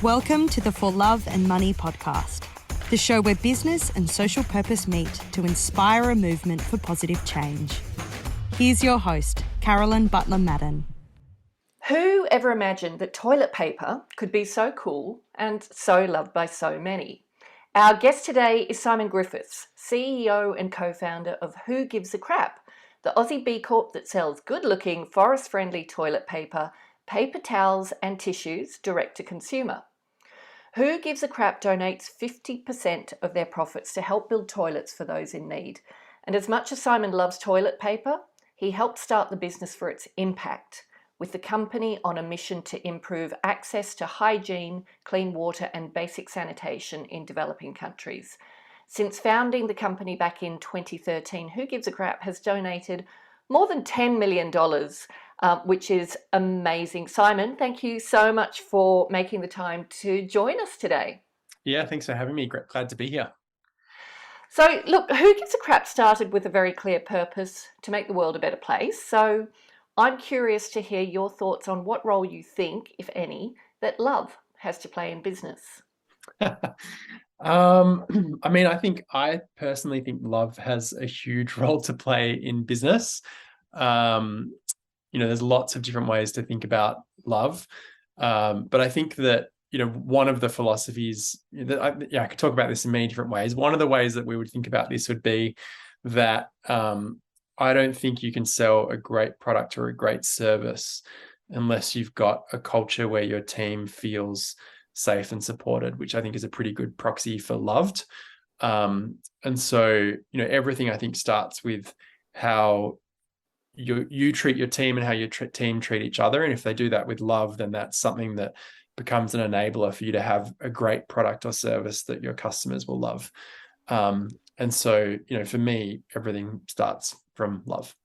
Welcome to the For Love and Money podcast, the show where business and social purpose meet to inspire a movement for positive change. Here's your host, Carolyn Butler-Madden. Who ever imagined that toilet paper could be so cool and so loved by so many? Our guest today is Simon Griffiths, CEO and co-founder of Who Gives a Crap, the Aussie B Corp that sells good-looking, forest-friendly toilet paper, paper towels and tissues direct to consumer. Who Gives a Crap donates 50% of their profits to help build toilets for those in need. And as much as Simon loves toilet paper, he helped start the business for its impact, with the company on a mission to improve access to hygiene, clean water and basic sanitation in developing countries. Since founding the company back in 2013, Who Gives a Crap has donated more than $10 million, which is amazing. Simon, thank you so much for making the time to join us today. Yeah, thanks for having me. Glad to be here. So look, Who Gives a Crap started with a very clear purpose to make the world a better place. So I'm curious to hear your thoughts on what role you think, if any, that love has to play in business. I personally think love has a huge role to play in business. There's lots of different ways to think about love. But I think that, one of the philosophies that I could talk about this in many different ways. One of the ways that we would think about this would be that I don't think you can sell a great product or a great service unless you've got a culture where your team feels safe and supported, which I think is a pretty good proxy for loved. And so, everything I think starts with how you treat your team and how your team treat each other. And if they do that with love, then that's something that becomes an enabler for you to have a great product or service that your customers will love. And so, for me, everything starts from love.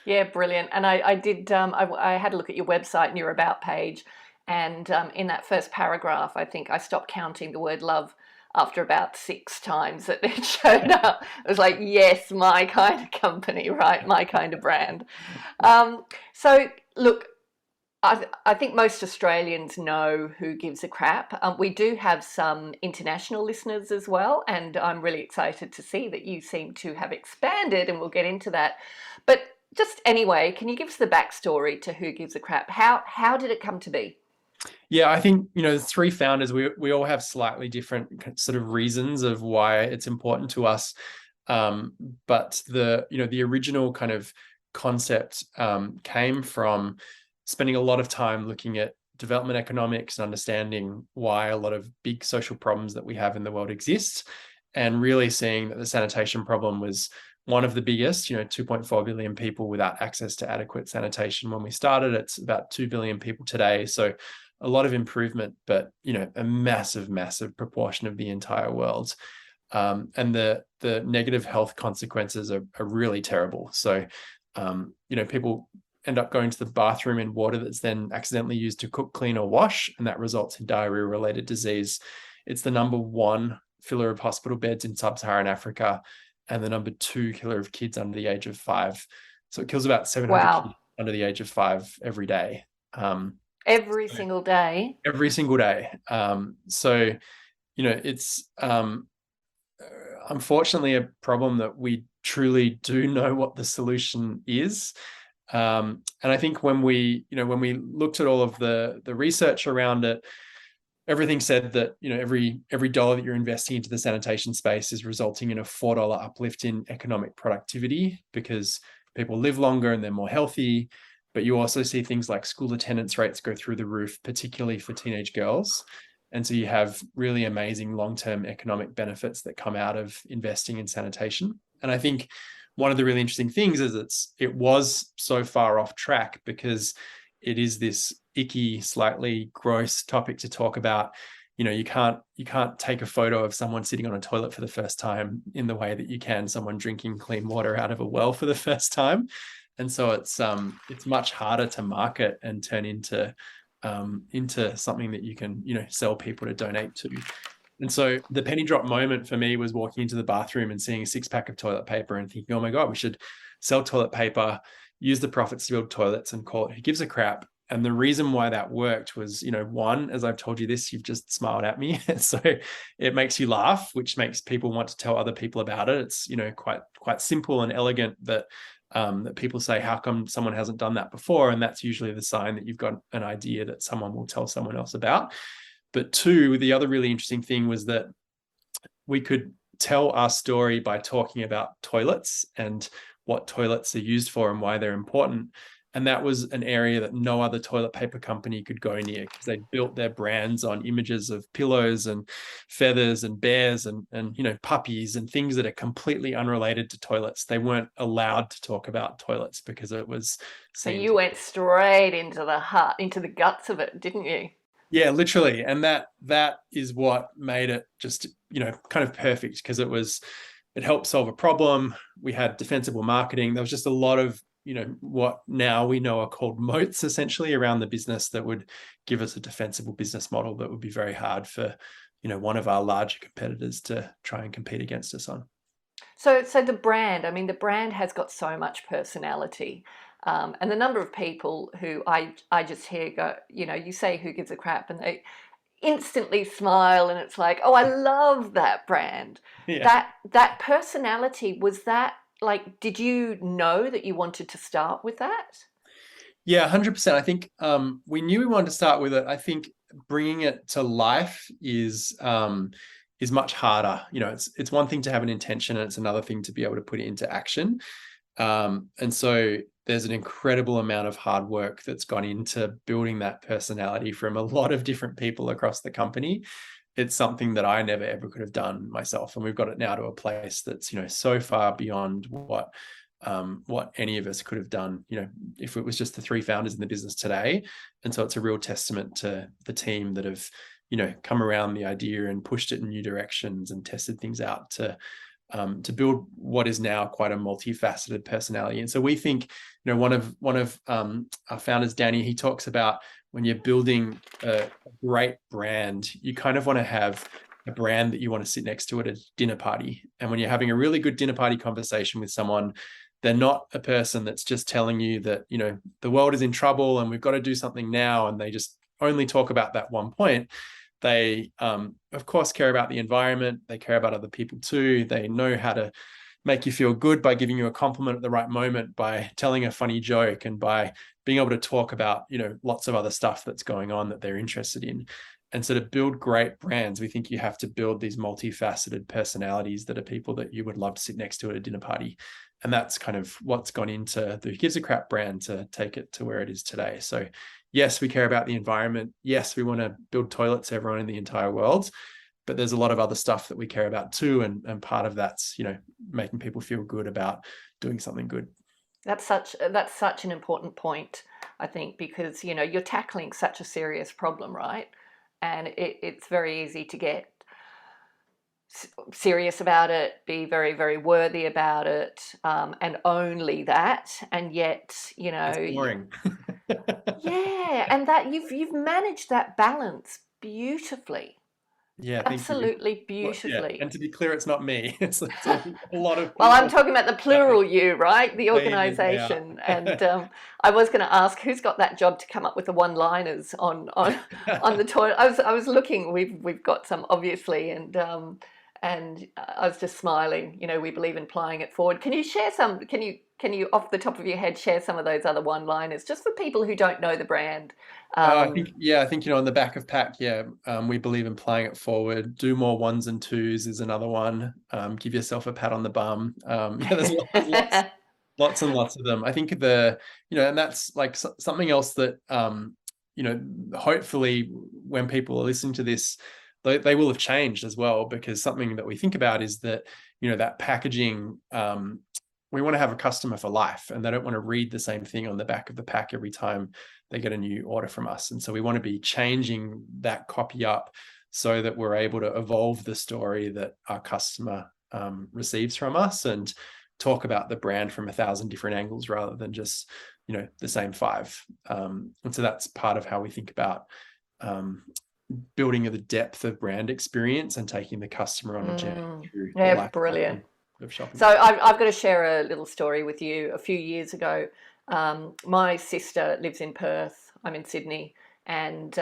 Yeah, brilliant. And I had a look at your website and your about page. And in that first paragraph, I think I stopped counting the word love after about 6 times that it showed up. It was like, yes, my kind of company, right? My kind of brand. So look, I think most Australians know Who Gives a Crap. We do have some international listeners as well, and I'm really excited to see that you seem to have expanded, and we'll get into that. But just anyway, can you give us the backstory to Who Gives a Crap? How did it come to be? Yeah, I think, the 3 founders, we all have slightly different sort of reasons of why it's important to us. But the original kind of concept came from spending a lot of time looking at development economics and understanding why a lot of big social problems that we have in the world exist, and really seeing that the sanitation problem was one of the biggest. 2.4 billion people without access to adequate sanitation when we started. It's about 2 billion people today. So a lot of improvement, but, a massive, massive proportion of the entire world. And the negative health consequences are really terrible. So, people end up going to the bathroom in water that's then accidentally used to cook, clean, or wash, and that results in diarrhea-related disease. It's the number 1 filler of hospital beds in sub-Saharan Africa, and the number 2 killer of kids under the age of 5. So it kills about 700 kids under the age of 5 every day. Every single day. Every single day. So, it's unfortunately a problem that we truly do know what the solution is. And I think when we looked at all of the research around it, everything said that, every dollar that you're investing into the sanitation space is resulting in a $4 uplift in economic productivity, because people live longer and they're more healthy. But you also see things like school attendance rates go through the roof, particularly for teenage girls. And so you have really amazing long-term economic benefits that come out of investing in sanitation. And I think one of the really interesting things is it was so far off track because it is this icky, slightly gross topic to talk about. You can't take a photo of someone sitting on a toilet for the first time in the way that you can someone drinking clean water out of a well for the first time. And so it's much harder to market and turn into something that you can, sell people to donate to. And so the penny drop moment for me was walking into the bathroom and seeing a 6-pack of toilet paper and thinking, oh my God, we should sell toilet paper, use the profits to build toilets and call it Who Gives a Crap. And the reason why that worked was, one, as I've told you this, you've just smiled at me. So it makes you laugh, which makes people want to tell other people about it. It's, quite simple and elegant that people say, how come someone hasn't done that before? And that's usually the sign that you've got an idea that someone will tell someone else about. But two, the other really interesting thing was that we could tell our story by talking about toilets and what toilets are used for and why they're important. And that was an area that no other toilet paper company could go near, because they built their brands on images of pillows and feathers and bears and puppies and things that are completely unrelated to toilets. They weren't allowed to talk about toilets because it was So you went straight into the heart, into the guts of it, didn't you? Yeah, literally. And that is what made it just, kind of perfect, because it helped solve a problem. We had defensible marketing. There was just a lot of, what now we know are called moats, essentially, around the business that would give us a defensible business model that would be very hard for, one of our larger competitors to try and compete against us on. So the brand, the brand has got so much personality. And the number of people who I just hear go, you say who gives a crap, and they instantly smile, and it's like, oh, I love that brand. Yeah. That personality, was that like, did you know that you wanted to start with that? Yeah, 100%. I think we knew we wanted to start with it. I think bringing it to life is much harder. It's one thing to have an intention, and it's another thing to be able to put it into action. And so there's an incredible amount of hard work that's gone into building that personality from a lot of different people across the company. It's something that I never ever could have done myself. And we've got it now to a place that's, so far beyond what any of us could have done, if it was just the three founders in the business today. And so it's a real testament to the team that have, come around the idea and pushed it in new directions and tested things out to build what is now quite a multifaceted personality. And so we think, one of our founders, Danny, he talks about when you're building a great brand, you kind of want to have a brand that you want to sit next to at a dinner party. And when you're having a really good dinner party conversation with someone, they're not a person that's just telling you that, the world is in trouble and we've got to do something now, and they just only talk about that one point. They, of course, care about the environment. They care about other people too. They know how to make you feel good by giving you a compliment at the right moment, by telling a funny joke, and by being able to talk about, lots of other stuff that's going on that they're interested in. And so to build great brands, we think you have to build these multifaceted personalities that are people that you would love to sit next to at a dinner party. And that's kind of what's gone into the Who Gives a Crap brand to take it to where it is today. So yes, we care about the environment. Yes, we want to build toilets for everyone in the entire world, but there's a lot of other stuff that we care about too. And part of that's, making people feel good about doing something good. That's such an important point, I think, because, you're tackling such a serious problem, right? And it's very easy to get serious about it, be very, very worthy about it, and only that. And yet, It's boring. yeah, and that you've managed that balance beautifully. Yeah, Absolutely beautifully. Yeah. And to be clear, it's not me. It's a lot of people. Well, I'm talking about the plural you, right? The Maybe, organisation. And I was going to ask, who's got that job to come up with the one-liners on the toilet? I was looking. We've got some, obviously, and I was just smiling. We believe in playing it forward. Can you share some? Can you off the top of your head share some of those other one-liners, just for people who don't know the brand? I think on the back of pack, we believe in playing it forward. Do more ones and twos is another one. Give yourself a pat on the bum. There's lots and lots of them. I think and that's like something else that hopefully when people are listening to this, they will have changed as well, because something that we think about is that that packaging. We want to have a customer for life, and they don't want to read the same thing on the back of the pack every time they get a new order from us. And so we want to be changing that copy up so that we're able to evolve the story that our customer receives from us, and talk about the brand from 1,000 different angles rather than just, the same 5. And so that's part of how we think about building the depth of brand experience and taking the customer on a journey through the life brilliant. Of shopping. So I've got to share a little story with you. A few years ago, my sister lives in Perth. I'm in Sydney, and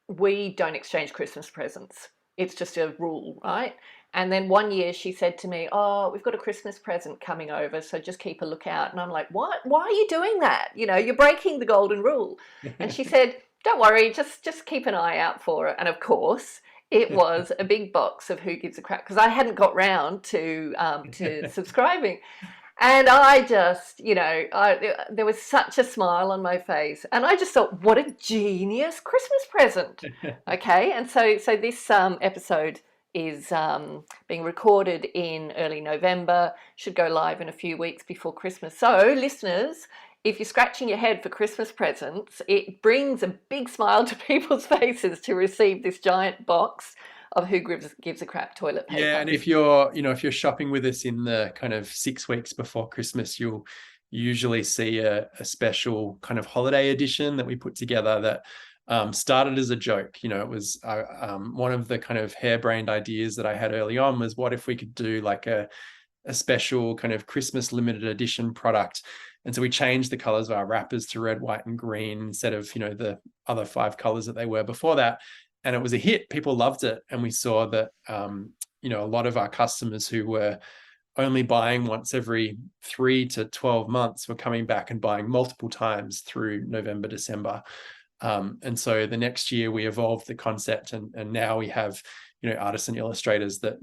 we don't exchange Christmas presents. It's just a rule, right? And then one year she said to me, "Oh, we've got a Christmas present coming over, so just keep a lookout." And I'm like, "What? Why are you doing that? You know, you're breaking the golden rule." And she said, "Don't worry, just keep an eye out for it." And of course, it was a big box of Who Gives a Crap, because I hadn't got round to subscribing. And I just, there was such a smile on my face, and I just thought, what a genius Christmas present. Okay, and so this episode is being recorded in early November, should go live in a few weeks before Christmas. So, listeners, if you're scratching your head for Christmas presents, it brings a big smile to people's faces to receive this giant box of Who Gives a Crap toilet paper. Yeah, and if you're shopping with us in the kind of 6 weeks before Christmas, you'll usually see a special kind of holiday edition that we put together that started as a joke. It was one of the kind of harebrained ideas that I had early on was, what if we could do like a special kind of Christmas limited edition product? And so we changed the colors of our wrappers to red, white, and green instead of the other 5 colors that they were before that. And it was a hit. People loved it. And we saw that, a lot of our customers who were only buying once every 3 to 12 months were coming back and buying multiple times through November, December. And so the next year we evolved the concept, and now we have, artists and illustrators that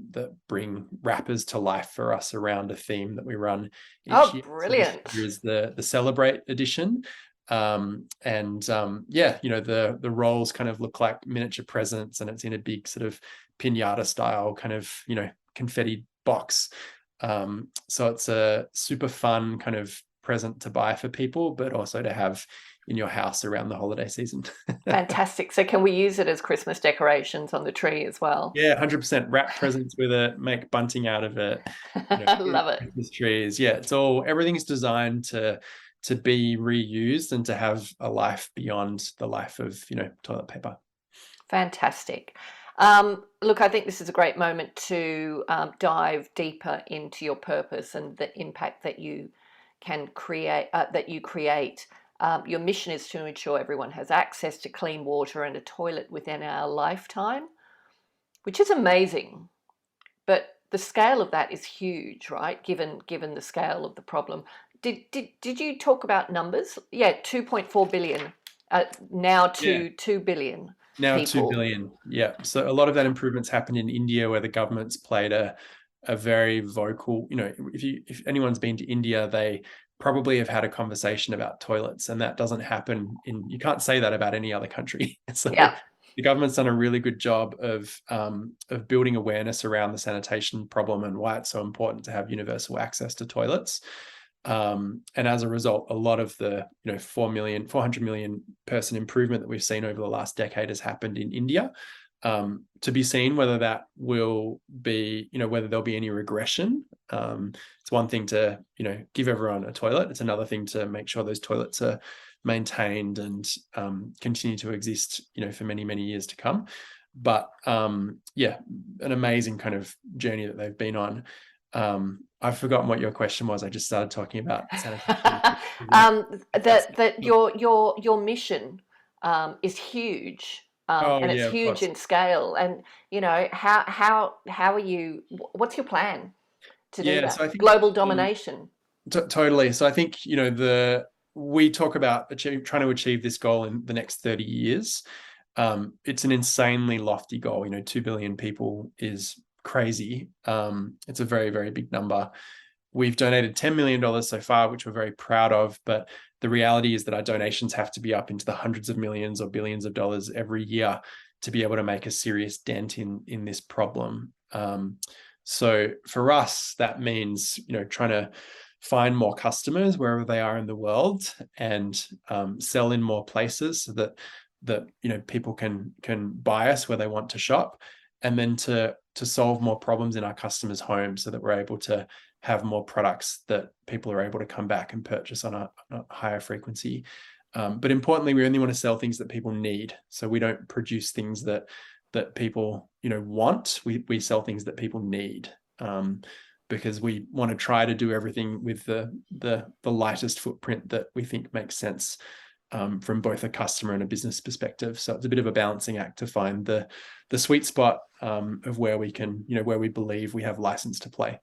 bring wrappers to life for us around a theme that we run each year. Brilliant. So this is the Celebrate edition. The rolls kind of look like miniature presents, and it's in a big sort of piñata style kind of confetti box, so it's a super fun kind of present to buy for people, but also to have in your house around the holiday season. Fantastic. So can we use it as Christmas decorations on the tree as well? Yeah, 100%. Wrap presents with it, make bunting out of it. Love it. Christmas trees. Yeah, everything's designed to be reused and to have a life beyond the life of toilet paper. Fantastic. Look, I think this is a great moment to dive deeper into your purpose and the impact that you can create. Your mission is to ensure everyone has access to clean water and a toilet within our lifetime, which is amazing. But the scale of that is huge, right? Given the scale of the problem. Did you talk about numbers? Yeah, 2.4 billion. Now to 2 billion. Now people. 2 billion. Yeah. So a lot of that improvement's happened in India, where the government's played a very vocal, if anyone's been to India, they probably have had a conversation about toilets, and that doesn't happen you can't say that about any other country. So yeah. The government's done a really good job of building awareness around the sanitation problem and why it's so important to have universal access to toilets. And as a result, a lot of the 400 million person improvement that we've seen over the last decade has happened in India. To be seen whether that will be, whether there'll be any regression. It's one thing to, give everyone a toilet. It's another thing to make sure those toilets are maintained and continue to exist, for many, many years to come. But an amazing kind of journey that they've been on. I've forgotten what your question was. I just started talking about sanitation. That your mission is huge. And it's huge in scale. And how are you? What's your plan to do that? So I think, global domination. Totally. So I think we talk about trying to achieve this goal in the next 30 years. It's an insanely lofty goal. 2 billion people is crazy. It's a very, very big number. We've donated $10 million so far, which we're very proud of, but the reality is that our donations have to be up into the hundreds of millions or billions of dollars every year to be able to make a serious dent in this problem. So for us, that means, trying to find more customers wherever they are in the world and sell in more places so that people can buy us where they want to shop, and then to solve more problems in our customers' homes so that we're able to have more products that people are able to come back and purchase on a higher frequency. But importantly, we only want to sell things that people need. So we don't produce things that people, want. We sell things that people need, because we want to try to do everything with the lightest footprint that we think makes sense. from both a customer and a business perspective. So it's a bit of a balancing act to find the sweet spot of where we can, where we believe we have license to play.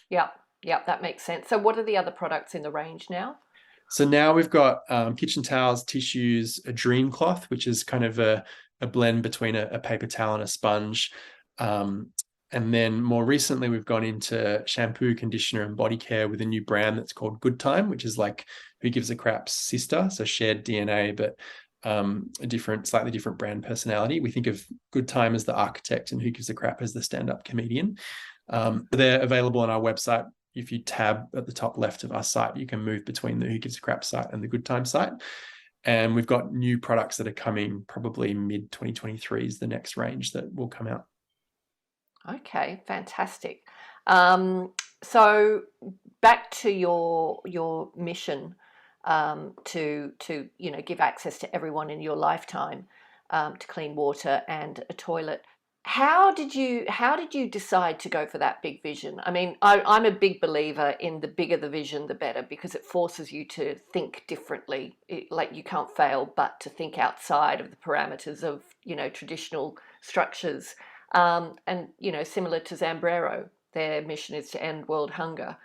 Yeah, that makes sense. So what are the other products in the range now? So now we've got kitchen towels, tissues, a dream cloth, which is kind of a blend between a paper towel and a sponge. And then more recently, we've gone into shampoo, conditioner, and body care with a new brand that's called Good Time, which is like Who Gives a Crap's sister. So shared DNA, but a slightly different brand personality. We think of Good Time as the architect and Who Gives a Crap as the stand-up comedian. They're available on our website. If you tab at the top left of our site, you can move between the Who Gives a Crap site and the Good Time site. And we've got new products that are coming probably mid 2023 is the next range that will come out. Okay, fantastic. So back to your mission to give access to everyone in your lifetime to clean water and a toilet. How did you decide to go for that big vision? I mean, I'm a big believer in the bigger the vision, the better, because it forces you to think differently. Like you can't fail but to think outside of the parameters of traditional structures. And similar to Zambrero, their mission is to end world hunger.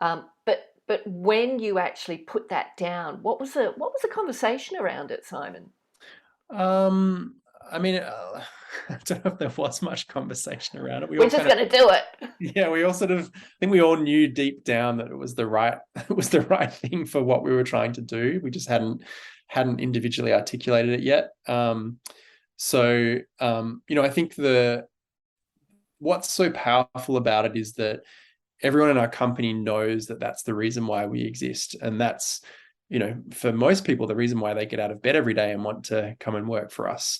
But when you actually put that down, what was the conversation around it, Simon? I mean, I don't know if there was much conversation around it. We're just going to do it. Yeah, we all I think we all knew deep down that it was the right thing for what we were trying to do. We just hadn't individually articulated it yet. I think what's so powerful about it is that everyone in our company knows that that's the reason why we exist. And that's, for most people, the reason why they get out of bed every day and want to come and work for us.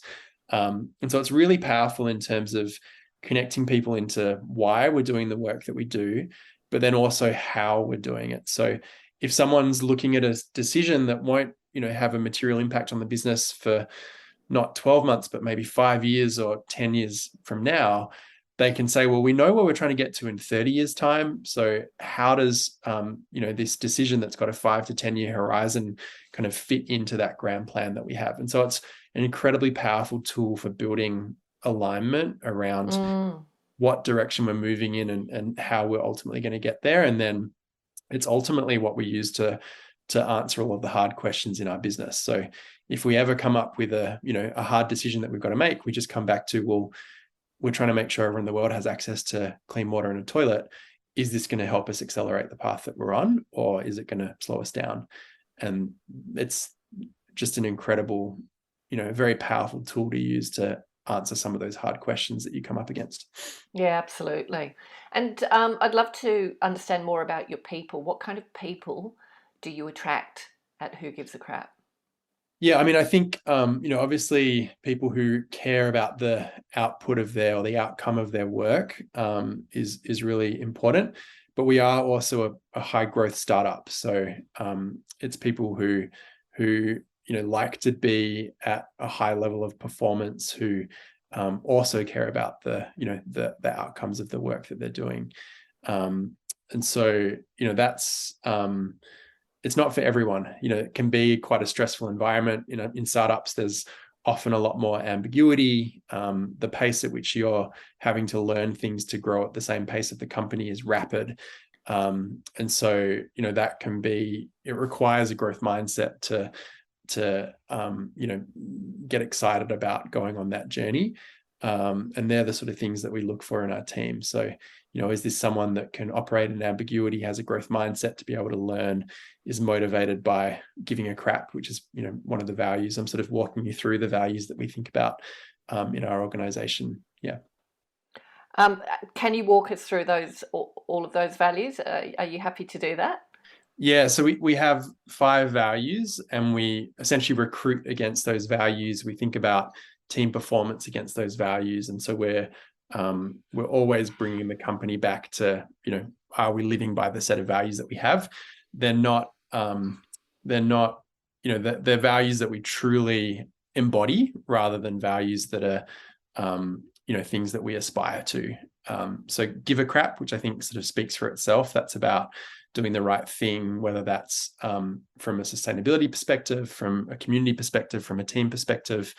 And so it's really powerful in terms of connecting people into why we're doing the work that we do, but then also how we're doing it. So if someone's looking at a decision that won't, have a material impact on the business for not 12 months, but maybe 5 years or 10 years from now, they can say, well, we know where we're trying to get to in 30 years time. So how does, this decision that's got a 5 to 10 year horizon kind of fit into that grand plan that we have? And so it's an incredibly powerful tool for building alignment around what direction we're moving in and how we're ultimately going to get there. And then it's ultimately what we use to answer all of the hard questions in our business. So if we ever come up with a hard decision that we've got to make, we just come back to, well, we're trying to make sure everyone in the world has access to clean water and a toilet. Is this going to help us accelerate the path that we're on, or is it going to slow us down? And it's just an incredible, very powerful tool to use to answer some of those hard questions that you come up against. Yeah, absolutely. And I'd love to understand more about your people. What kind of people do you attract at Who Gives a Crap? Yeah, I mean, I think, obviously people who care about the output of or the outcome of their work is really important. But we are also a high growth startup. So it's people who like to be at a high level of performance, who also care about the outcomes of the work that they're doing. And so, that's it's not for everyone. It can be quite a stressful environment. In startups, there's often a lot more ambiguity. The pace at which you're having to learn things to grow at the same pace of the company is rapid. And so, that can be, it requires a growth mindset to get excited about going on that journey. And they're the sort of things that we look for in our team. So, is this someone that can operate in ambiguity, has a growth mindset to be able to learn, is motivated by giving a crap, which is, one of the values. I'm sort of walking you through the values that we think about in our organization. Yeah. Can you walk us through all of those values? Are you happy to do that? Yeah, so we have 5 values, and we essentially recruit against those values. We think about team performance against those values, and so we're always bringing the company back to, are we living by the set of values that we have? They're not they're values that we truly embody, rather than values that are things that we aspire to. So give a crap, which I think sort of speaks for itself. That's about doing the right thing, whether that's from a sustainability perspective, from a community perspective, from a team perspective.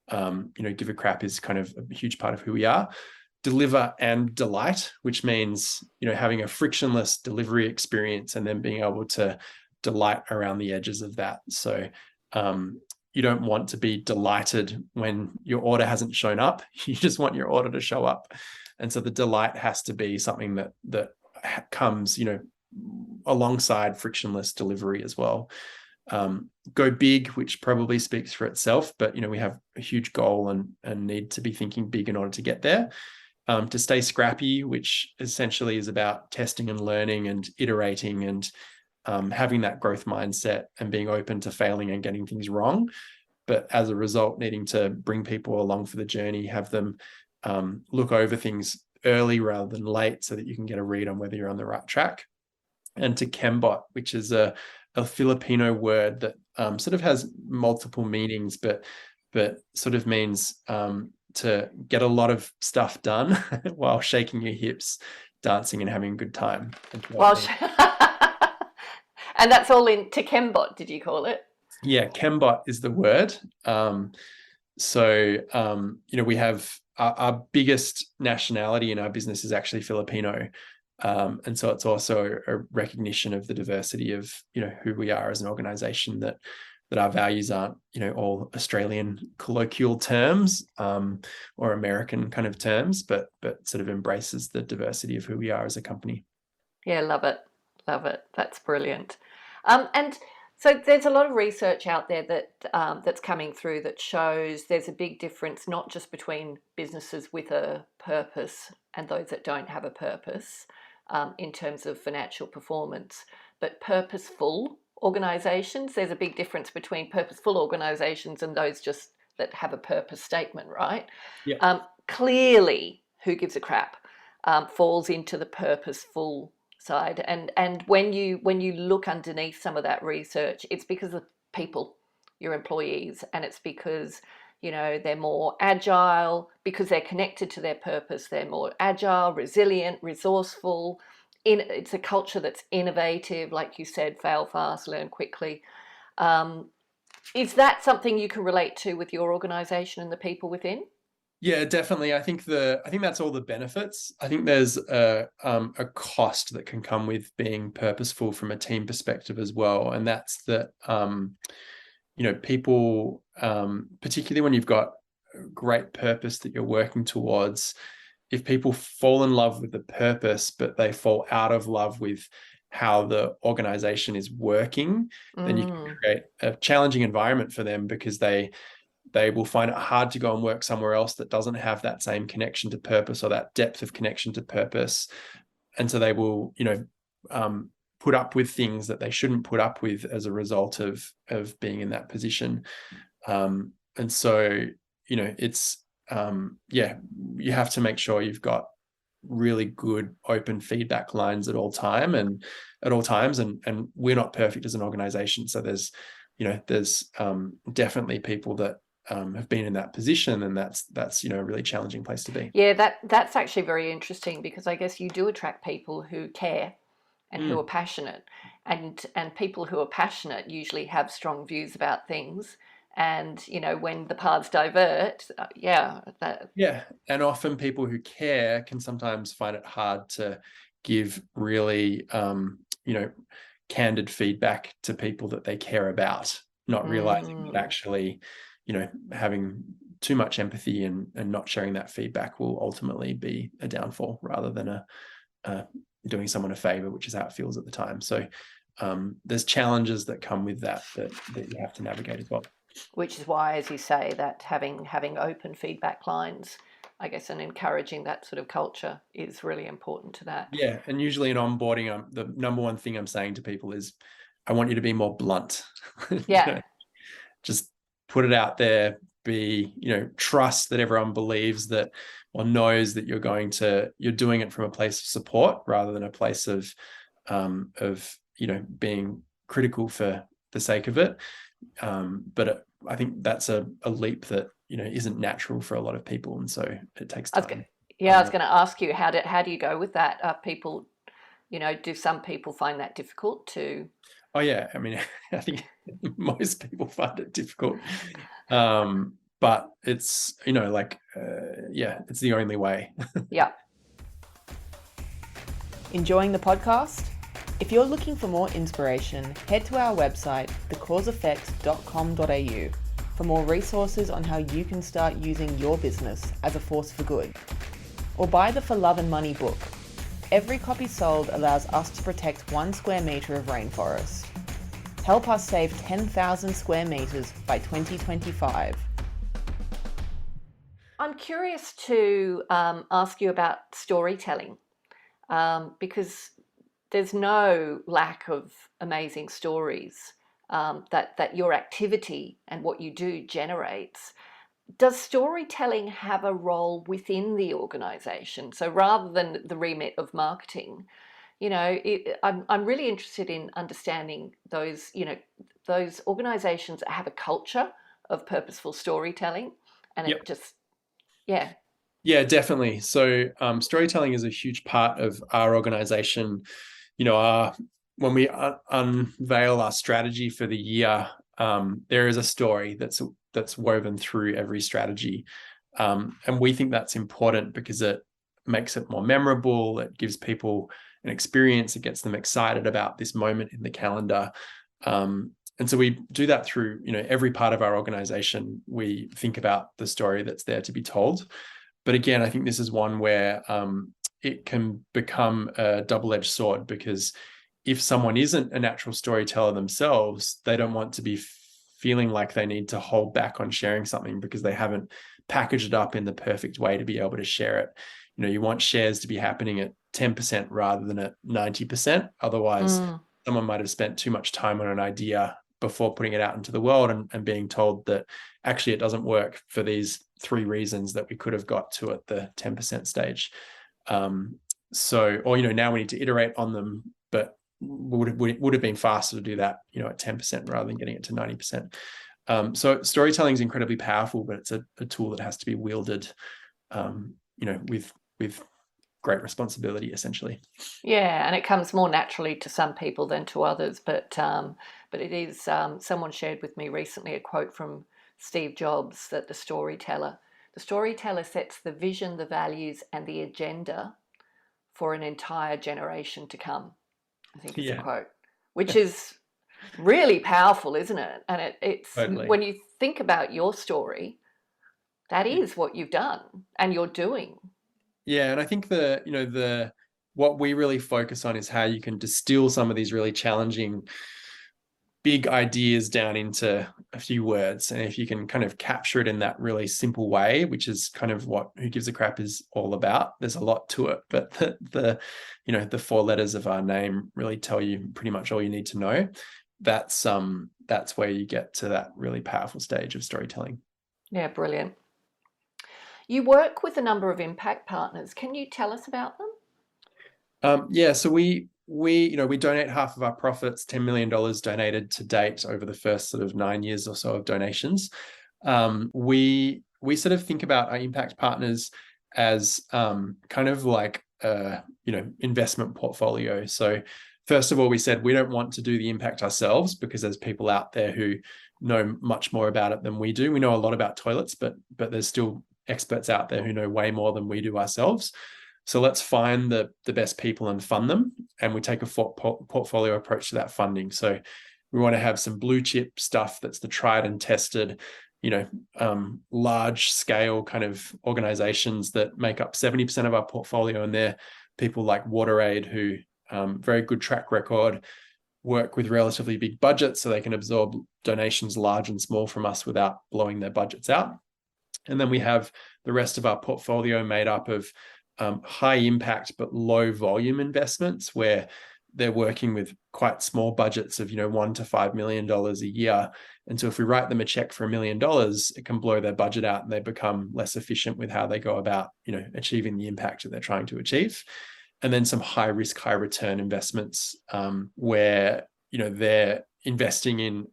Give a crap is kind of a huge part of who we are. Deliver and delight, which means, having a frictionless delivery experience and then being able to delight around the edges of that. So you don't want to be delighted when your order hasn't shown up. You just want your order to show up. And so the delight has to be something that comes, alongside frictionless delivery as well. Go big, which probably speaks for itself, but we have a huge goal and need to be thinking big in order to get there. To stay scrappy, which essentially is about testing and learning and iterating and having that growth mindset and being open to failing and getting things wrong. But as a result, needing to bring people along for the journey, have them look over things early rather than late so that you can get a read on whether you're on the right track. And to Chembot, which is a Filipino word that sort of has multiple meanings, but sort of means to get a lot of stuff done while shaking your hips, dancing and having a good time. And that's all in to Chembot, did you call it? Yeah, Chembot is the word. We have our biggest nationality in our business is actually Filipino. And so it's also a recognition of the diversity of, who we are as an organization, that our values aren't, all Australian colloquial terms or American kind of terms, but sort of embraces the diversity of who we are as a company. Yeah, love it. That's brilliant. And so there's a lot of research out there that's coming through that shows there's a big difference, not just between businesses with a purpose and those that don't have a purpose in terms of financial performance, but purposeful organizations. There's a big difference between purposeful organizations and those just that have a purpose statement, right? Yeah. Clearly, who gives a crap falls into the purposeful side, and when you look underneath some of that research, it's because of people, your employees, and it's because they're more agile, because they're connected to their purpose. They're more agile, resilient, resourceful. It's a culture that's innovative, like you said, fail fast, learn quickly. Is that something you can relate to with your organization and the people within? Yeah, definitely. I think that's all the benefits. I think there's a cost that can come with being purposeful from a team perspective as well, and that's that people, particularly when you've got a great purpose that you're working towards, if people fall in love with the purpose but they fall out of love with how the organization is working, then you can create a challenging environment for them, because they will find it hard to go and work somewhere else that doesn't have that same connection to purpose or that depth of connection to purpose. And so they will, put up with things that they shouldn't put up with as a result of being in that position. And so, it's, you have to make sure you've got really good open feedback lines at all times. And we're not perfect as an organization. So there's definitely people that have been in that position, and that's a really challenging place to be. Yeah, that's actually very interesting, because I guess you do attract people who care and who are passionate, and people who are passionate usually have strong views about things. And when the paths divert, and often people who care can sometimes find it hard to give really candid feedback to people that they care about, not realizing that actually having too much empathy and not sharing that feedback will ultimately be a downfall rather than doing someone a favor, which is how it feels at the time. So there's challenges that come with that you have to navigate as well. Which is why, as you say, that having open feedback lines, I guess, and encouraging that sort of culture is really important to that. Yeah, and usually in onboarding, the number one thing I'm saying to people is, I want you to be more blunt. Yeah. Just put it out there. Trust that everyone believes that or knows that you're doing it from a place of support rather than a place of being critical for the sake of it. But I think that's a leap that isn't natural for a lot of people, and so it takes time. I was going to ask you, how do you go with that? Are people Do some people find that difficult to? Oh yeah, I mean, I think most people find it difficult, but it's it's the only way. Yeah. Enjoying the podcast? If you're looking for more inspiration, head to our website, thecauseeffect.com.au, for more resources on how you can start using your business as a force for good. Or buy the For Love and Money book. Every copy sold allows us to protect 1 square metre of rainforest. Help us save 10,000 square metres by 2025. I'm curious to ask you about storytelling, because there's no lack of amazing stories that your activity and what you do generates. Does storytelling have a role within the organisation? So rather than the remit of marketing, I'm really interested in understanding those organisations that have a culture of purposeful storytelling, and Yep. it just, yeah. Yeah, definitely. So storytelling is a huge part of our organization. When we unveil our strategy for the year, there is a story that's woven through every strategy. And we think that's important because it makes it more memorable. It gives people an experience. It gets them excited about this moment in the calendar. And so we do that through, every part of our organization. We think about the story that's there to be told. But again, I think this is one where it can become a double-edged sword, because if someone isn't a natural storyteller themselves, they don't want to be feeling like they need to hold back on sharing something because they haven't packaged it up in the perfect way to be able to share it. You want shares to be happening at 10% rather than at 90%. Otherwise, someone might have spent too much time on an idea before putting it out into the world and being told that actually it doesn't work for these 3 reasons that we could have got to at the 10% stage. Now we need to iterate on them, but would have been faster to do that, at 10% rather than getting it to 90%. So storytelling is incredibly powerful, but it's a tool that has to be wielded, with great responsibility, essentially. Yeah, and it comes more naturally to some people than to others. But it is, someone shared with me recently a quote from Steve Jobs that the storyteller sets the vision, the values, and the agenda for an entire generation to come. I think it's a quote, which is really powerful, isn't it? And it's Totally. When you think about your story, that is what you've done and you're doing. Yeah, and I think what we really focus on is how you can distill some of these really challenging big ideas down into a few words. And if you can kind of capture it in that really simple way, which is kind of what Who Gives a Crap is all about. There's a lot to it, but the 4 letters of our name really tell you pretty much all you need to know. That's where you get to that really powerful stage of storytelling. Yeah, brilliant. You work with a number of impact partners. Can you tell us about them? So we donate half of our profits, $10 million donated to date over the first sort of 9 years or so of donations. We sort of think about our impact partners as kind of like investment portfolio. So first of all, we said we don't want to do the impact ourselves because there's people out there who know much more about it than we do. We know a lot about toilets, but there's still experts out there who know way more than we do ourselves. So let's find the best people and fund them. And we take a portfolio approach to that funding. So we want to have some blue chip stuff that's the tried and tested, large scale kind of organizations that make up 70% of our portfolio. And they're people like WaterAid, who very good track record, work with relatively big budgets so they can absorb donations large and small from us without blowing their budgets out. And then we have the rest of our portfolio made up of high impact but low volume investments, where they're working with quite small budgets of $1 to $5 million a year. And so if we write them a check for $1 million, it can blow their budget out and they become less efficient with how they go about achieving the impact that they're trying to achieve. And then some high risk, high return investments where they're investing in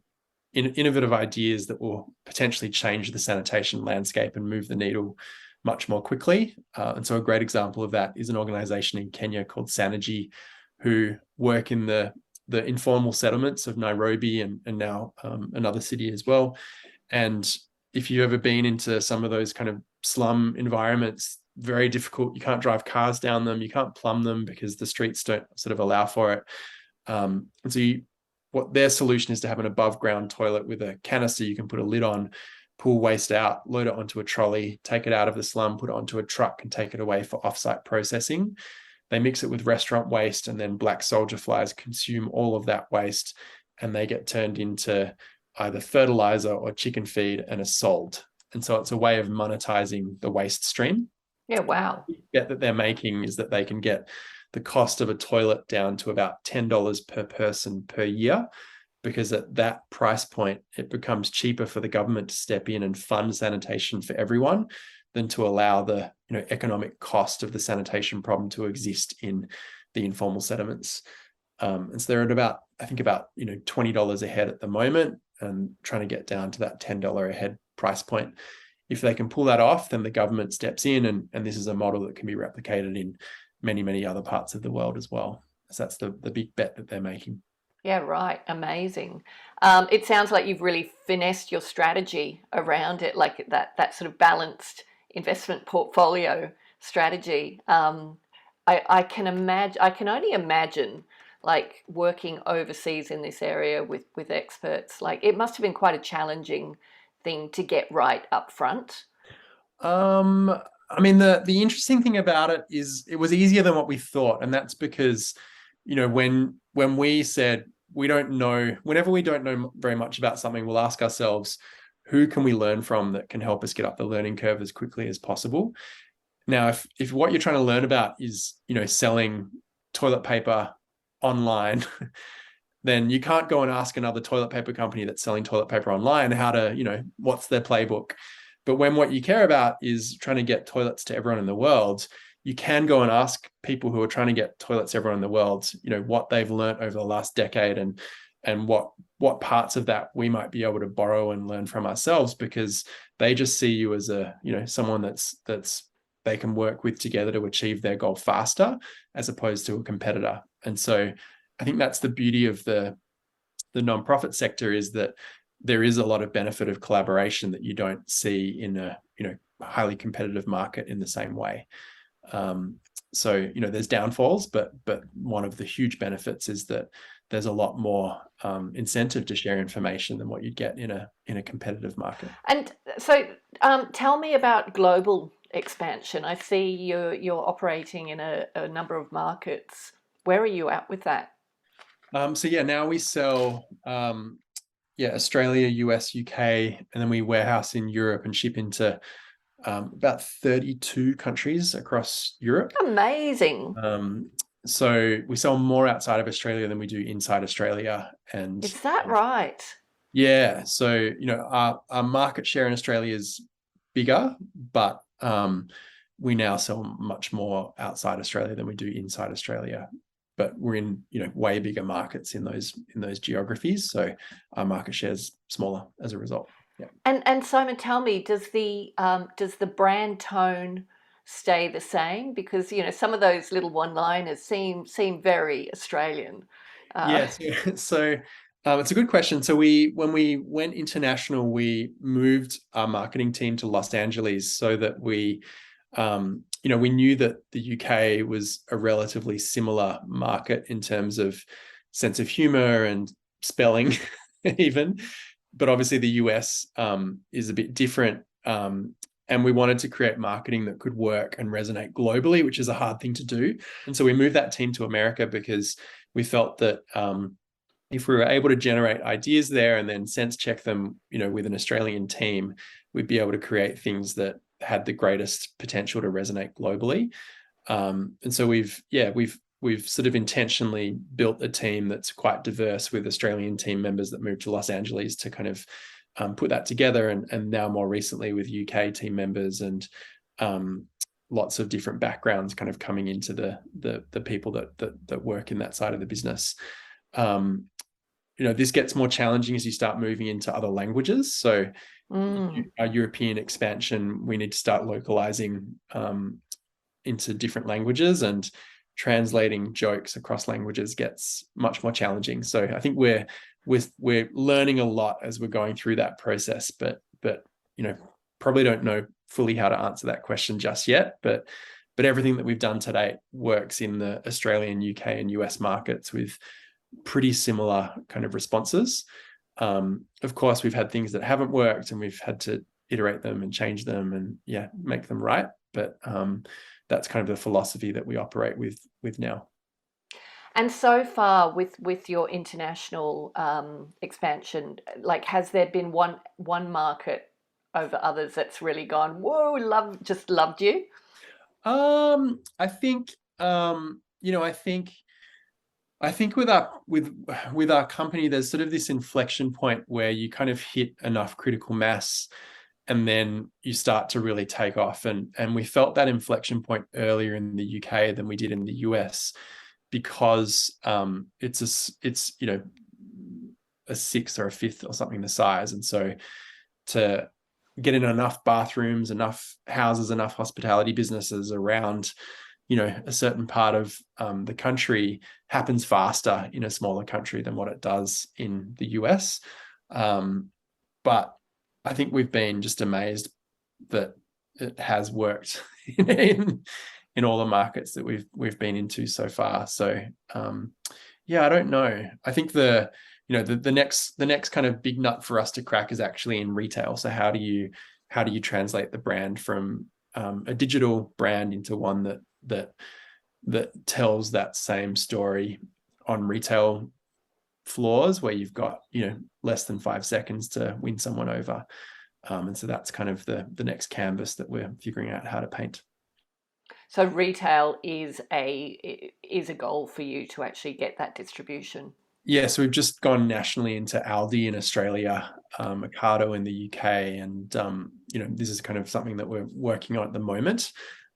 innovative ideas that will potentially change the sanitation landscape and move the needle much more quickly. And so a great example of that is an organization in Kenya called Sanergy, who work in the informal settlements of Nairobi and now another city as well. And if you've ever been into some of those kind of slum environments, very difficult. You can't drive cars down them. You can't plumb them because the streets don't sort of allow for it. And so what their solution is to have an above ground toilet with a canister you can put a lid on, pull waste out, load it onto a trolley, take it out of the slum, put it onto a truck and take it away for offsite processing. They mix it with restaurant waste, and then black soldier flies consume all of that waste, and they get turned into either fertilizer or chicken feed and are sold. And so it's a way of monetizing the waste stream. Yeah, wow. The bet that they're making is that they can get the cost of a toilet down to about $10 per person per year, because at that price point, it becomes cheaper for the government to step in and fund sanitation for everyone than to allow the economic cost of the sanitation problem to exist in the informal settlements. And so they're at about $20 a head at the moment, and trying to get down to that $10 a head price point. If they can pull that off, then the government steps in, and this is a model that can be replicated in many, many other parts of the world as well. So that's the big bet that they're making. Yeah, right. Amazing. It sounds like you've really finessed your strategy around it, like that sort of balanced investment portfolio strategy. I can only imagine like working overseas in this area with experts. Like it must have been quite a challenging thing to get right up front. I mean, the interesting thing about it is it was easier than what we thought. And that's because, when we said we don't know, whenever we don't know very much about something, we'll ask ourselves, who can we learn from that can help us get up the learning curve as quickly as possible? Now, if what you're trying to learn about is, selling toilet paper online, then you can't go and ask another toilet paper company that's selling toilet paper online how to, what's their playbook. But when what you care about is trying to get toilets to everyone in the world, you can go and ask people who are trying to get toilets to everyone in the world, what they've learned over the last decade and what parts of that we might be able to borrow and learn from ourselves, because they just see you as someone that's they can work with together to achieve their goal faster, as opposed to a competitor. And so I think that's the beauty of the nonprofit sector, is that there is a lot of benefit of collaboration that you don't see in a highly competitive market in the same way. So there's downfalls, but one of the huge benefits is that there's a lot more incentive to share information than what you'd get in a competitive market. And so tell me about global expansion. I see you're operating in a number of markets. Where are you at with that? Now we sell Australia, US, UK, and then we warehouse in Europe and ship into about 32 countries across Europe. Amazing. So we sell more outside of Australia than we do inside Australia. And is that right? Yeah. So, our market share in Australia is bigger, but we now sell much more outside Australia than we do inside Australia. But we're in, way bigger markets in those geographies. So our market share is smaller as a result. Yeah. And Simon, tell me, does the brand tone stay the same? Because some of those little one-liners seem very Australian. Yes. So it's a good question. So when we went international, we moved our marketing team to Los Angeles so that we knew that the UK was a relatively similar market in terms of sense of humor and spelling even. But obviously the US is a bit different. And we wanted to create marketing that could work and resonate globally, which is a hard thing to do. And so we moved that team to America because we felt that if we were able to generate ideas there and then sense check them, with an Australian team, we'd be able to create things that had the greatest potential to resonate globally. And so we've sort of intentionally built a team that's quite diverse, with Australian team members that moved to Los Angeles to kind of put that together, and now more recently with UK team members and lots of different backgrounds kind of coming into the people that work in that side of the business. This gets more challenging as you start moving into other languages. So our European expansion, we need to start localizing into different languages, and translating jokes across languages gets much more challenging. So I think we're learning a lot as we're going through that process, but probably don't know fully how to answer that question just yet. But everything that we've done today works in the Australian, UK, and US markets with pretty similar kind of responses. Of course, we've had things that haven't worked, and we've had to iterate them and change them and make them right. But that's kind of the philosophy that we operate with now. And so far with your international expansion, like, has there been one market over others that's really gone, whoa, just loved you? I think I think with our company, there's sort of this inflection point where you kind of hit enough critical mass, and then you start to really take off. And we felt that inflection point earlier in the UK than we did in the US, because it's a sixth or a fifth or something the size. And so to get in enough bathrooms, enough houses, enough hospitality businesses around a certain part of the country happens faster in a smaller country than what it does in the US. But I think we've been just amazed that it has worked in all the markets that we've been into so far. So I don't know. I think the next kind of big nut for us to crack is actually in retail. So how do you translate the brand from a digital brand into one that tells that same story on retail floors, where you've got less than 5 seconds to win someone over, and so that's kind of the next canvas that we're figuring out how to paint. So retail is a goal for you to actually get that distribution. Yeah, so we've just gone nationally into Aldi in Australia, Ocado in the UK, and this is kind of something that we're working on at the moment.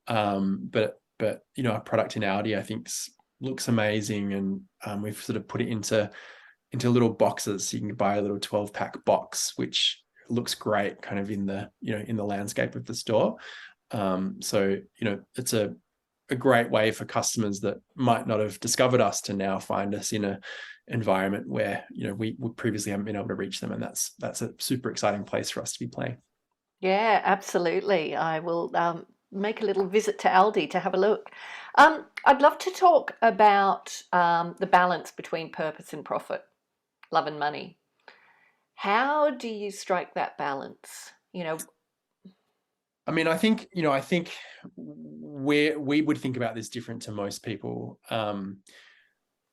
But our product in Aldi, I think, looks amazing, and we've sort of put it into little boxes, so you can buy a little 12-pack box, which looks great, kind of in the landscape of the store. So it's a great way for customers that might not have discovered us to now find us in a environment where we previously haven't been able to reach them, and that's a super exciting place for us to be playing. Yeah, absolutely. I will make a little visit to Aldi to have a look. I'd love to talk about the balance between purpose and profit, love and money. How do you strike that balance? I mean, I think we would think about this different to most people.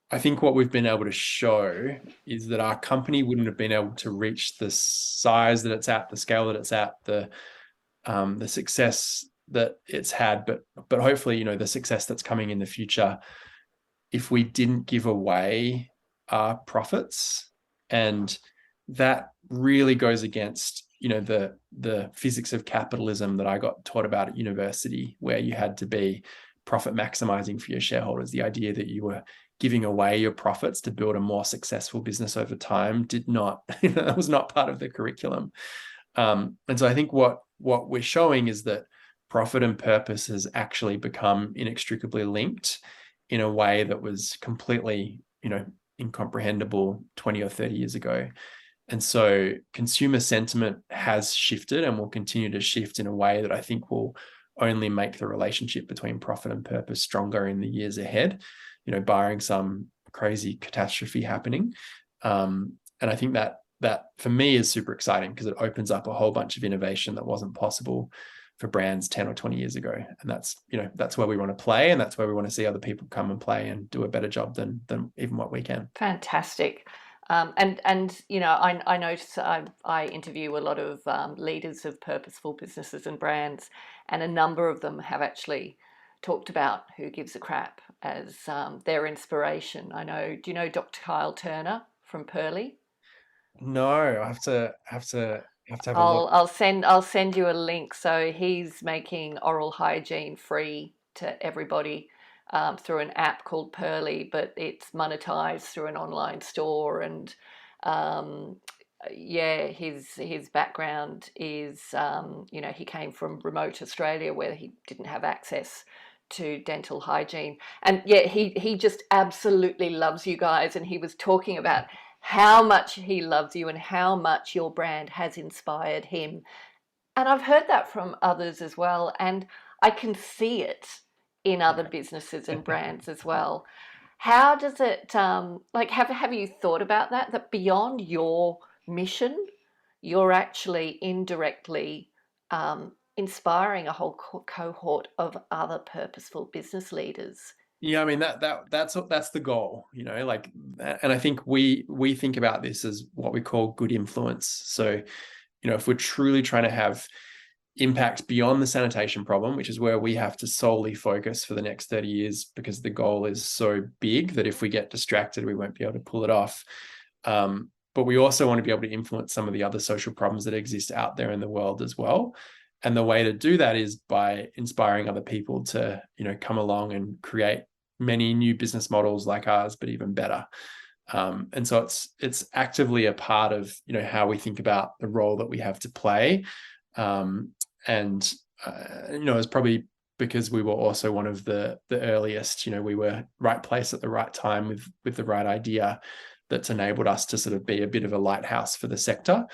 I think what we've been able to show is that our company wouldn't have been able to reach the size that it's at, the scale that it's at, the success that it's had, but hopefully, the success that's coming in the future, if we didn't give away our profits. And that really goes against the physics of capitalism that I got taught about at university, where you had to be profit maximizing for your shareholders. The idea that you were giving away your profits to build a more successful business over time that was not part of the curriculum. And so I think what we're showing is that profit and purpose has actually become inextricably linked in a way that was completely incomprehensible 20 or 30 years ago. And so consumer sentiment has shifted and will continue to shift in a way that I think will only make the relationship between profit and purpose stronger in the years ahead, barring some crazy catastrophe happening. And I think that for me is super exciting, because it opens up a whole bunch of innovation that wasn't possible for brands 10 or 20 years ago. And that's where we want to play, and that's where we want to see other people come and play and do a better job than even what we can. Fantastic. I notice I interview a lot of leaders of purposeful businesses and brands, and a number of them have actually talked about Who Gives a Crap as their inspiration. Do you know Dr. Kyle Turner from Pearly? No, I have to have a look. I'll send you a link. So he's making oral hygiene free to everybody through an app called Pearly, but it's monetized through an online store. And his background is he came from remote Australia, where he didn't have access to dental hygiene. And yeah, he just absolutely loves you guys. And he was talking about how much he loves you and how much your brand has inspired him. And I've heard that from others as well. And I can see it in other businesses and brands as well. How does it, like, have you thought about that? That beyond your mission, you're actually indirectly inspiring a whole cohort of other purposeful business leaders. Yeah, I mean that's the goal, like, and I think we think about this as what we call good influence. So, if we're truly trying to have impact beyond the sanitation problem, which is where we have to solely focus for the next 30 years, because the goal is so big that if we get distracted, we won't be able to pull it off. But we also want to be able to influence some of the other social problems that exist out there in the world as well. And the way to do that is by inspiring other people to, come along and create many new business models like ours, but even better. And so it's actively a part of, how we think about the role that we have to play. It's probably because we were also one of the earliest, we were right place at the right time with the right idea that's enabled us to sort of be a bit of a lighthouse for the sector.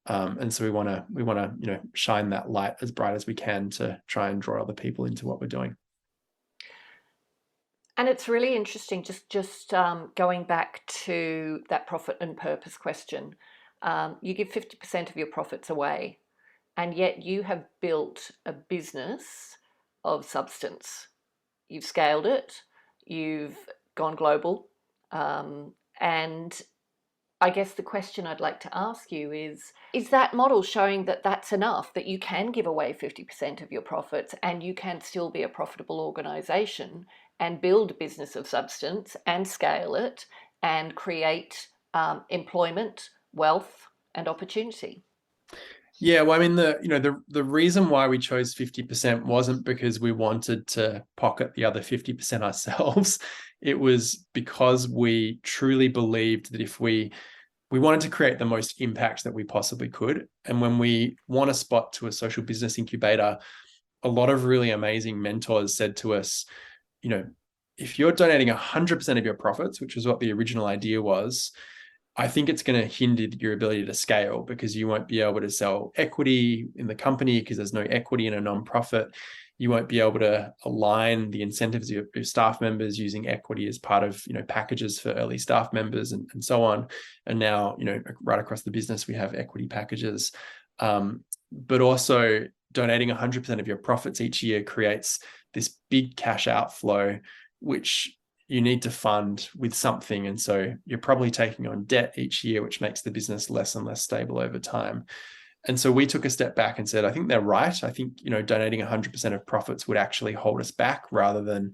And so we want to, shine that light as bright as we can to try and draw other people into what we're doing. And it's really interesting, just going back to that profit and purpose question. You give 50% of your profits away, and yet you have built a business of substance. You've scaled it, you've gone global, and I guess the question I'd like to ask you is that model showing that that's enough, that you can give away 50% of your profits and you can still be a profitable organisation and build a business of substance and scale it and create employment, wealth and opportunity? Yeah, well, I mean, the reason why we chose 50% wasn't because we wanted to pocket the other 50% ourselves. It was because we truly believed that if we wanted to create the most impact that we possibly could. And when we won a spot to a social business incubator, a lot of really amazing mentors said to us, if you're donating 100% of your profits, which was what the original idea was, I think it's going to hinder your ability to scale, because you won't be able to sell equity in the company because there's no equity in a nonprofit. You won't be able to align the incentives of your staff members using equity as part of, packages for early staff members and so on. And now, right across the business, we have equity packages. But also donating 100% of your profits each year creates this big cash outflow, which you need to fund with something. And so you're probably taking on debt each year, which makes the business less and less stable over time. And so we took a step back and said, I think they're right. I think, donating 100% of profits would actually hold us back rather than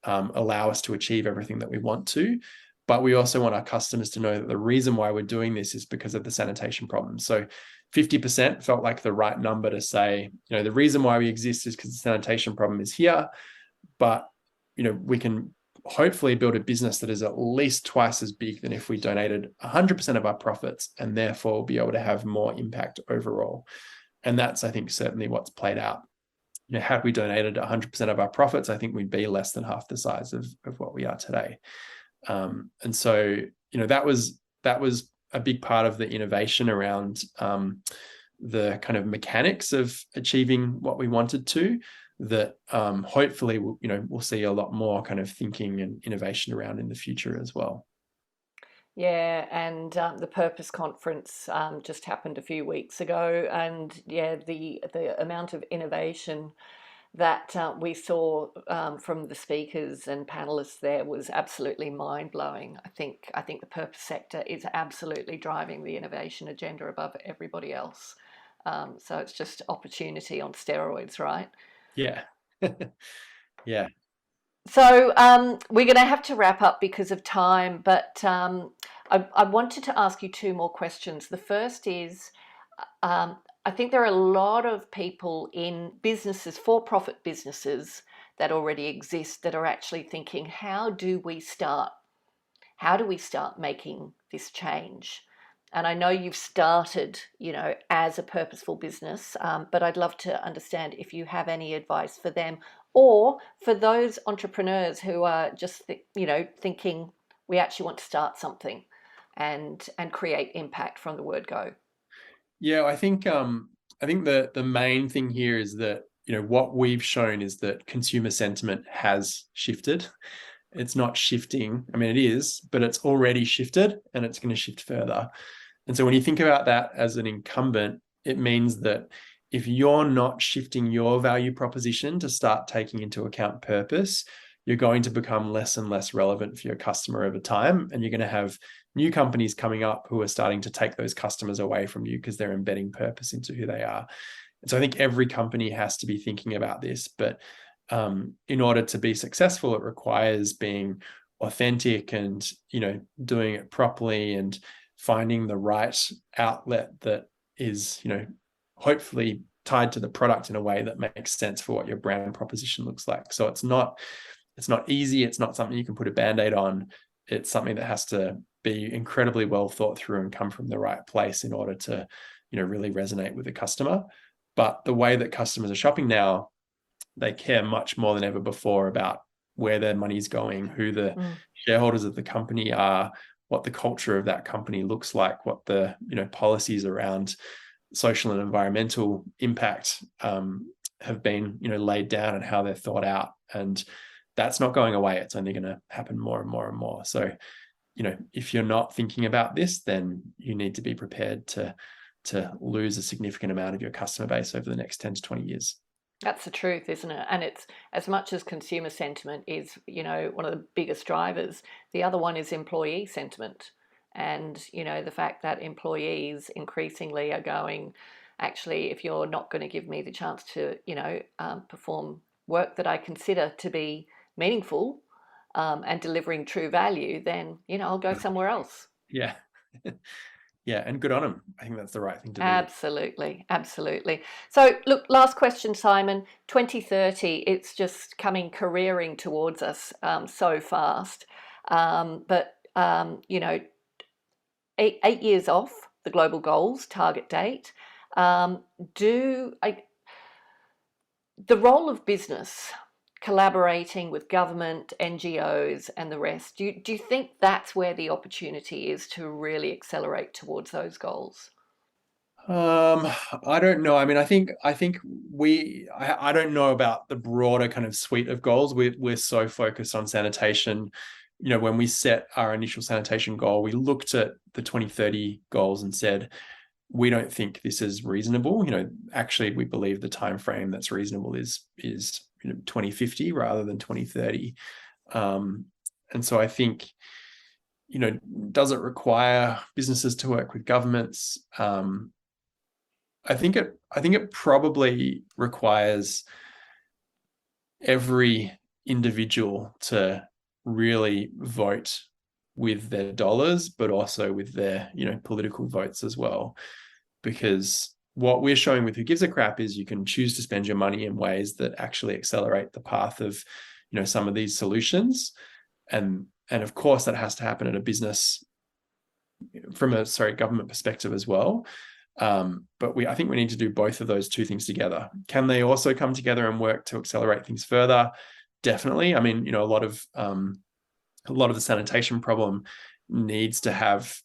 allow us to achieve everything that we want to. But we also want our customers to know that the reason why we're doing this is because of the sanitation problem. So 50% felt like the right number to say, the reason why we exist is because the sanitation problem is here. But, we can hopefully build a business that is at least twice as big than if we donated 100% of our profits, and therefore be able to have more impact overall. And that's, I think, certainly what's played out. Had we donated 100% of our profits, I think we'd be less than half the size of what we are today. And so, that was a big part of the innovation around the kind of mechanics of achieving what we wanted to, that hopefully we'll see a lot more kind of thinking and innovation around in the future as well. Yeah, and the Purpose Conference just happened a few weeks ago, and yeah, the amount of innovation that we saw from the speakers and panelists there was absolutely mind-blowing. I think the purpose sector is absolutely driving the innovation agenda above everybody else. So it's just opportunity on steroids, right? Yeah. Yeah. So we're going to have to wrap up because of time, but I wanted to ask you two more questions. The first is, I think there are a lot of people in businesses, for-profit businesses that already exist, that are actually thinking, how do we start making this change? And I know you've started, as a purposeful business, but I'd love to understand if you have any advice for them or for those entrepreneurs who are just, thinking we actually want to start something and create impact from the word go. Yeah, I think the main thing here is that what we've shown is that consumer sentiment has shifted. It's not shifting. I mean, it is, but it's already shifted and it's going to shift further. And so when you think about that as an incumbent, it means that if you're not shifting your value proposition to start taking into account purpose, you're going to become less and less relevant for your customer over time. And you're going to have new companies coming up who are starting to take those customers away from you because they're embedding purpose into who they are. And so I think every company has to be thinking about this. But in order to be successful, it requires being authentic and, doing it properly and finding the right outlet that is, hopefully tied to the product in a way that makes sense for what your brand proposition looks like. So it's not easy. It's not something you can put a Band-Aid on. It's something that has to be incredibly well thought through and come from the right place in order to, really resonate with the customer. But the way that customers are shopping now, they care much more than ever before about where their money's going, who the shareholders of the company are, what the culture of that company looks like, what the policies around social and environmental impact have been laid down and how they're thought out. And that's not going away. It's only going to happen more and more and more. So if you're not thinking about this, then you need to be prepared to lose a significant amount of your customer base over the next 10 to 20 years. That's the truth, isn't it? And it's, as much as consumer sentiment is, one of the biggest drivers, the other one is employee sentiment. And, the fact that employees increasingly are going, actually, if you're not going to give me the chance to, perform work that I consider to be meaningful and delivering true value, then, I'll go somewhere else. Yeah. Yeah, and good on them. I think that's the right thing to do. Absolutely, absolutely. So, look, last question, Simon. 2030, it's just coming careering towards us so fast. But 8 years off the global goals target date. The role of business, collaborating with government, NGOs, and the rest, do you think that's where the opportunity is to really accelerate towards those goals? I don't know. I mean, I think I don't know about the broader kind of suite of goals. We're so focused on sanitation. When we set our initial sanitation goal, we looked at the 2030 goals and said, we don't think this is reasonable. Actually, we believe the time frame that's reasonable is 2050 rather than 2030. And so I think, does it require businesses to work with governments? I think it probably requires every individual to really vote with their dollars, but also with their, political votes as well. Because what we're showing with Who Gives a Crap is you can choose to spend your money in ways that actually accelerate the path of, some of these solutions. And of course that has to happen at a business from a government perspective as well. But I think we need to do both of those two things together. Can they also come together and work to accelerate things further? Definitely. I mean, a lot of the sanitation problem needs to have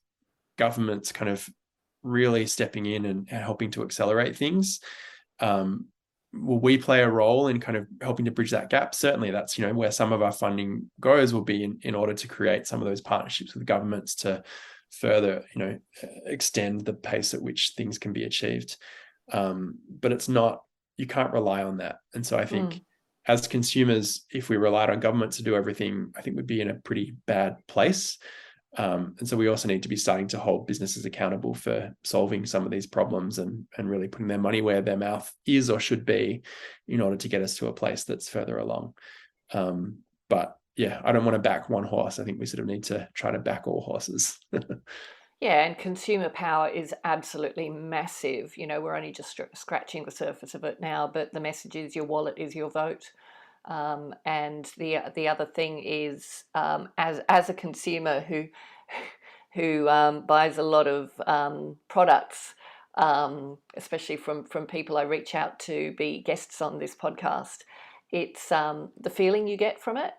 governments kind of really stepping in and helping to accelerate things. Will we play a role in kind of helping to bridge that gap? Certainly, that's where some of our funding goes, will be in order to create some of those partnerships with governments to further extend the pace at which things can be achieved. But it's not, you can't rely on that. And so I think as consumers, if we relied on government to do everything, I think we'd be in a pretty bad place. And so we also need to be starting to hold businesses accountable for solving some of these problems and really putting their money where their mouth is or should be in order to get us to a place that's further along. But yeah, I don't want to back one horse. I think we sort of need to try to back all horses. Yeah, and consumer power is absolutely massive. We're only just scratching the surface of it now, but the message is your wallet is your vote. And the other thing is, as a consumer who buys a lot of products, especially from people I reach out to be guests on this podcast. It's the feeling you get from it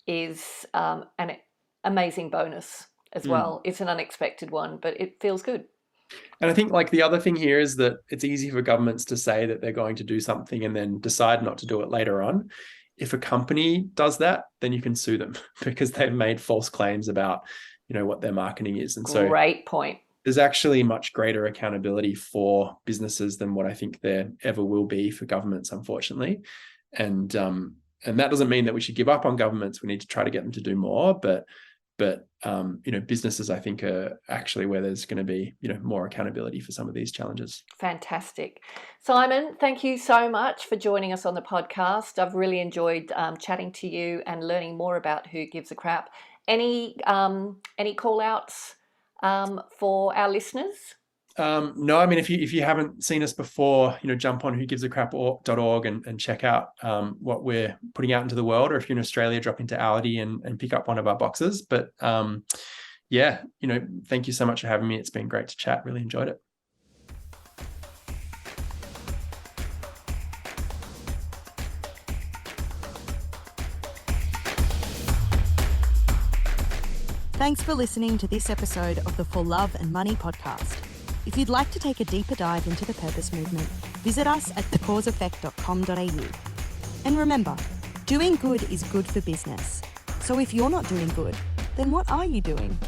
is an amazing bonus as well. It's an unexpected one, but it feels good. And I think like the other thing here is that it's easy for governments to say that they're going to do something and then decide not to do it later on. If a company does that, then you can sue them because they've made false claims about, what their marketing is. And so great point. There's actually much greater accountability for businesses than what I think there ever will be for governments, unfortunately. And that doesn't mean that we should give up on governments. We need to try to get them to do more, but businesses, I think, are actually where there's going to be, more accountability for some of these challenges. Fantastic. Simon, thank you so much for joining us on the podcast. I've really enjoyed chatting to you and learning more about Who Gives a Crap. Any call outs for our listeners? No, I mean, if you haven't seen us before, jump on whogivesacrap.org and check out what we're putting out into the world. Or if you're in Australia, drop into Aldi and pick up one of our boxes. But thank you so much for having me. It's been great to chat. Really enjoyed it. Thanks for listening to this episode of the For Love and Money podcast. If you'd like to take a deeper dive into the purpose movement, visit us at thecauseeffect.com.au. And remember, doing good is good for business. So if you're not doing good, then what are you doing?